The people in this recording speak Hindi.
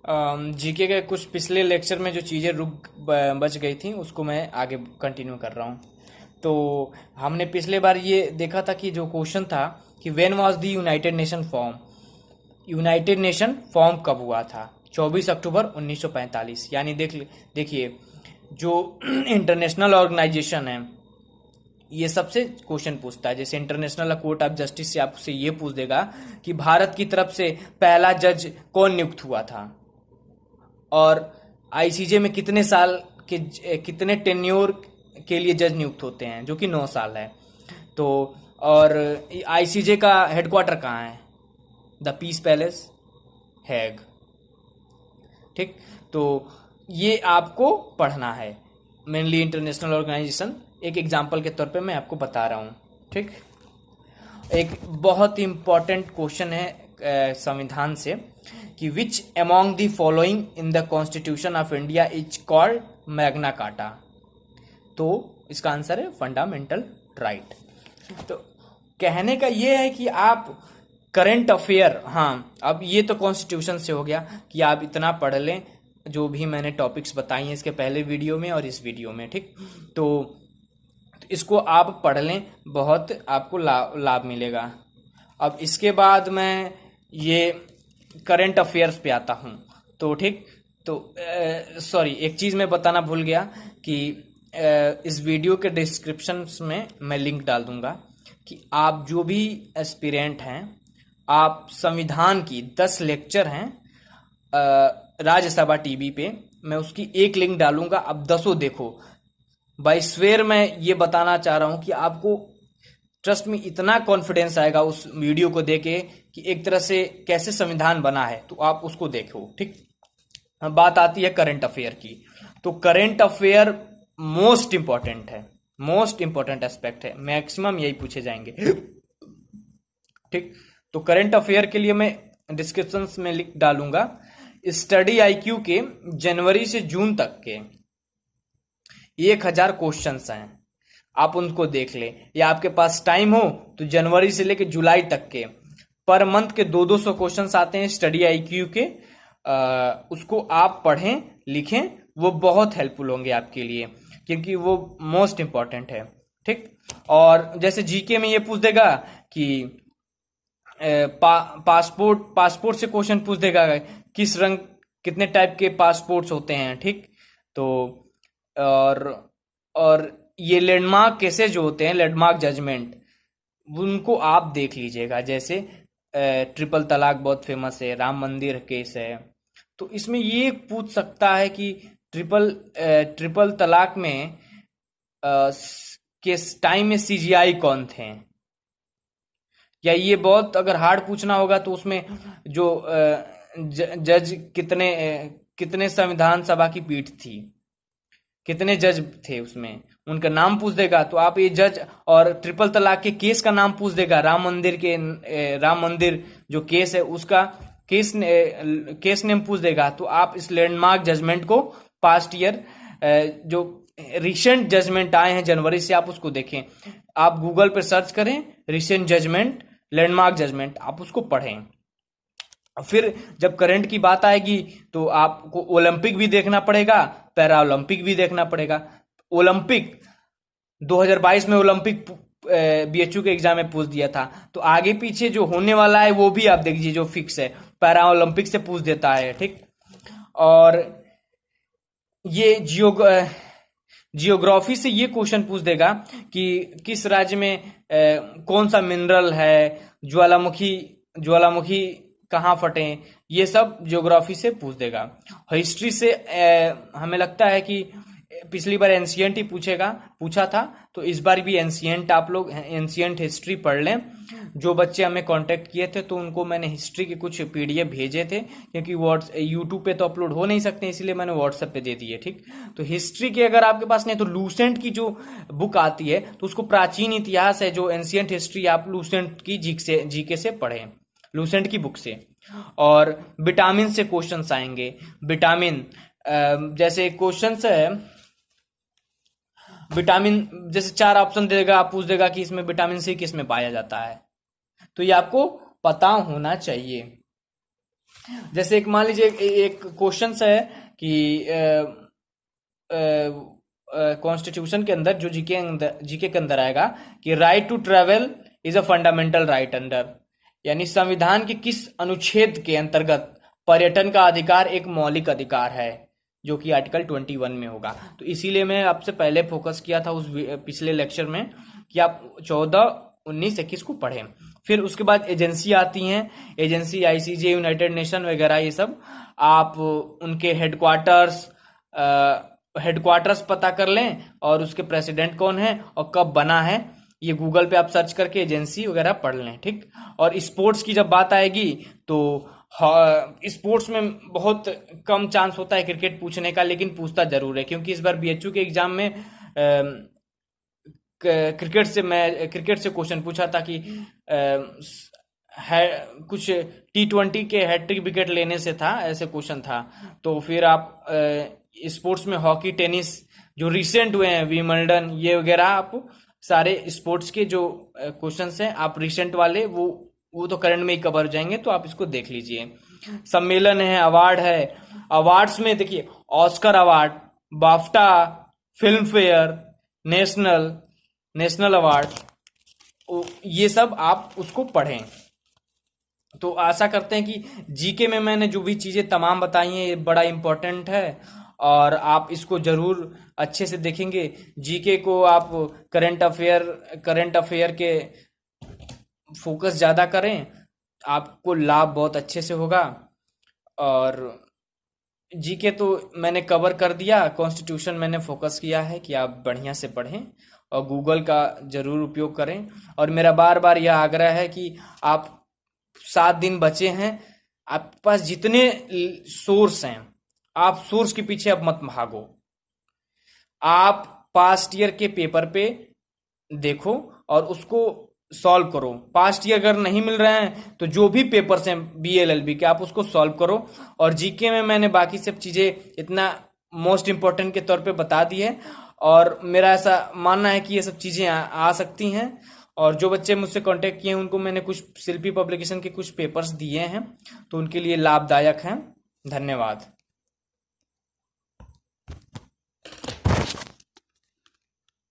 जीके के कुछ पिछले लेक्चर में जो चीज़ें बच गई थी उसको मैं आगे कंटिन्यू कर रहा हूँ। तो हमने पिछले बार ये देखा था कि जो क्वेश्चन था कि when was the United nation form, United nation form कब हुआ था? 24 अक्टूबर 1945। यानी देखिए जो इंटरनेशनल ऑर्गेनाइजेशन है ये सबसे क्वेश्चन पूछता है। जैसे इंटरनेशनल कोर्ट ऑफ जस्टिस से आपसे ये पूछ देगा कि भारत की तरफ से पहला जज कौन नियुक्त हुआ था, और आईसीजे में कितने साल के कितने टेन्योर के लिए जज नियुक्त होते हैं, जो कि 9 साल है। तो और आईसीजे का हेडक्वार्टर कहाँ है? द पीस पैलेस, हैग। ठीक, तो ये आपको पढ़ना है। मेनली इंटरनेशनल ऑर्गेनाइजेशन एक एग्जाम्पल के तौर पे मैं आपको बता रहा हूँ। ठीक, एक बहुत ही इंपॉर्टेंट क्वेश्चन है संविधान से कि which among the following in the constitution of India is called Magna carta? तो इसका आंसर है फंडामेंटल राइट। तो कहने का ये है कि आप करंट अफेयर, हाँ अब ये तो कॉन्स्टिट्यूशन से हो गया कि आप इतना पढ़ लें जो भी मैंने टॉपिक्स बताई हैं इसके पहले वीडियो में और इस वीडियो में। ठीक, तो इसको आप पढ़ लें, बहुत आपको लाभ मिलेगा। अब इसके बाद मैं ये करंट अफेयर्स पे आता हूँ। तो ठीक, तो सॉरी एक चीज़ मैं बताना भूल गया कि इस वीडियो के डिस्क्रिप्शन में मैं लिंक डाल दूंगा कि आप जो भी एस्पिरेंट हैं, आप संविधान की 10 लेक्चर हैं राज्यसभा टीवी पे, मैं उसकी एक लिंक डालूंगा, आप 10 देखो। बाय स्वेयर मैं ये बताना चाह रहा हूं कि आपको ट्रस्ट में इतना कॉन्फिडेंस आएगा उस वीडियो को देखे कि एक तरह से कैसे संविधान बना है, तो आप उसको देखो। ठीक, बात आती है करंट अफेयर की। तो करंट अफेयर मोस्ट इंपॉर्टेंट है, मोस्ट इंपॉर्टेंट एस्पेक्ट है, मैक्सिमम यही पूछे जाएंगे। ठीक, तो करंट अफेयर के लिए मैं डिस्क्रिप्शन में लिंक डालूंगा। स्टडी आईक्यू के जनवरी से जून तक के 1000 क्वेश्चंस हैं, आप उनको देख लें, या आपके पास टाइम हो तो जनवरी से लेकर जुलाई तक के पर मंथ के 200 क्वेश्चंस आते हैं स्टडी आईक्यू के। उसको आप पढ़ें, लिखें, वो बहुत हेल्पफुल होंगे आपके लिए क्योंकि वो मोस्ट इंपॉर्टेंट है। ठीक, और जैसे जीके में ये पूछ देगा कि पासपोर्ट से क्वेश्चन पूछ देगा किस रंग, कितने टाइप के पासपोर्ट्स होते हैं। ठीक, तो और ये लैंडमार्क केसेस जो होते हैं, लैंडमार्क जजमेंट, उनको आप देख लीजिएगा। जैसे ट्रिपल तलाक बहुत फेमस है, राम मंदिर केस है, तो इसमें ये पूछ सकता है कि ट्रिपल तलाक में केस टाइम में सीजीआई कौन थे, या ये बहुत अगर हार्ड पूछना होगा तो उसमें जो जज कितने संविधान सभा की पीठ थी, कितने जज थे, उसमें उनका नाम पूछ देगा। तो आप ये जज, और ट्रिपल तलाक के केस का नाम पूछ देगा, राम मंदिर जो केस है उसका केस नेम पूछ देगा। तो आप इस लैंडमार्क जजमेंट को पास्ट ईयर जो रिसेंट जजमेंट आए हैं जनवरी से, आप उसको देखें। आप गूगल पर सर्च करें रिसेंट जजमेंट, लैंडमार्क जजमेंट, आप उसको पढ़ें। फिर जब करंट की बात आएगी तो आपको ओलंपिक भी देखना पड़ेगा, पैरा ओलंपिक भी देखना पड़ेगा। ओलंपिक 2022 में ओलंपिक बीएचयू के एग्जाम में पूछ दिया था, तो आगे पीछे जो होने वाला है वो भी आप देख लीजिए, जो फिक्स है पैरा ओलंपिक से पूछ देता है। ठीक, और ये जियोग्राफी से ये क्वेश्चन पूछ देगा कि किस राज्य में कौन सा मिनरल है, ज्वालामुखी कहाँ फटे, ये सब ज्योग्राफी से पूछ देगा। हिस्ट्री से हमें लगता है कि पिछली बार एंशियंट ही पूछा था, तो इस बार भी एंशियंट, आप लोग एंशियंट हिस्ट्री पढ़ लें। जो बच्चे हमें कांटेक्ट किए थे तो उनको मैंने हिस्ट्री के कुछ पीडीएफ भेजे थे, क्योंकि यूट्यूब पे तो अपलोड हो नहीं सकते, इसलिए मैंने व्हाट्सएप पे दे दिए। ठीक, तो हिस्ट्री के अगर आपके पास नहीं तो लूसेंट की जो बुक आती है, तो उसको प्राचीन इतिहास है जो एंशियंट हिस्ट्री, आप लूसेंट की जीके से पढ़ें, लूसेंट की बुक से। और विटामिन से क्वेश्चंस आएंगे। विटामिन जैसे क्वेश्चंस है, विटामिन जैसे 4 ऑप्शन देगा, आप पूछ देगा कि इसमें विटामिन सी किस में पाया जाता है, तो ये आपको पता होना चाहिए। जैसे एक मान लीजिए एक क्वेश्चन है कि कॉन्स्टिट्यूशन के अंदर जो जीके के अंदर आएगा कि right to travel is a fundamental right under, यानी संविधान के किस अनुच्छेद के अंतर्गत पर्यटन का अधिकार एक मौलिक अधिकार है, जो कि आर्टिकल 21 में होगा। तो इसीलिए मैं आपसे पहले फोकस किया था उस पिछले लेक्चर में कि आप 14, 19, 21 को पढ़ें। फिर उसके बाद एजेंसी आती हैं, एजेंसी आईसीजे, यूनाइटेड नेशन वगैरह, ये सब आप उनके हेडक्वार्टर्स पता कर लें और उसके प्रेसिडेंट कौन है और कब बना है, ये गूगल पे आप सर्च करके एजेंसी वगैरह पढ़ लें, ठीक। और स्पोर्ट्स की जब बात आएगी तो स्पोर्ट्स में बहुत कम चांस होता है क्रिकेट पूछने का, लेकिन पूछता जरूर है, क्योंकि इस बार बीएचयू के एग्जाम में क्रिकेट से क्वेश्चन पूछा था कि कुछ T20 के हैट्रिक विकेट लेने से था, ऐसे क्वेश्चन था। तो फिर आप स्पोर्ट्स में हॉकी, टेनिस जो रिसेंट हुए हैं, विंबलडन, ये वगैरह, आप सारे स्पोर्ट्स के जो क्वेश्चंस हैं आप रिसेंट वाले वो तो करंट में ही कवर हो जाएंगे, तो आप इसको देख लीजिए। सम्मेलन है, अवार्ड है, अवार्ड्स में देखिए Oscar award, BAFTA, film fair, national award, ये सब आप उसको पढ़ें। तो आशा करते हैं कि जीके में मैंने जो भी चीजें तमाम बताई हैं ये बड़ा इंपॉर्टेंट है और आप इसको जरूर अच्छे से देखेंगे। जीके को आप करंट अफेयर के फोकस ज्यादा करें, आपको लाभ बहुत अच्छे से होगा। और जीके तो मैंने कवर कर दिया, कॉन्स्टिट्यूशन मैंने फोकस किया है कि आप बढ़िया से पढ़ें और गूगल का जरूर उपयोग करें। और मेरा बार बार यह आग्रह है कि आप 7 दिन बचे हैं, आपके पास जितने सोर्स हैं, आप सोर्स के पीछे अब मत भागो, आप पास्ट ईयर के पेपर पे देखो और उसको सॉल्व करो। पास्ट ईयर अगर नहीं मिल रहे हैं तो जो भी पेपर्स हैं BLLB के, आप उसको सॉल्व करो। और जीके में मैंने बाकी सब चीजें इतना मोस्ट इंपॉर्टेंट के तौर पे बता दी है और मेरा ऐसा मानना है कि ये सब चीजें आ सकती हैं। और जो बच्चे मुझसे कांटेक्ट किए हैं उनको मैंने कुछ शिल्पी पब्लिकेशन के कुछ पेपर्स दिए हैं, तो उनके लिए लाभदायक हैं। धन्यवाद।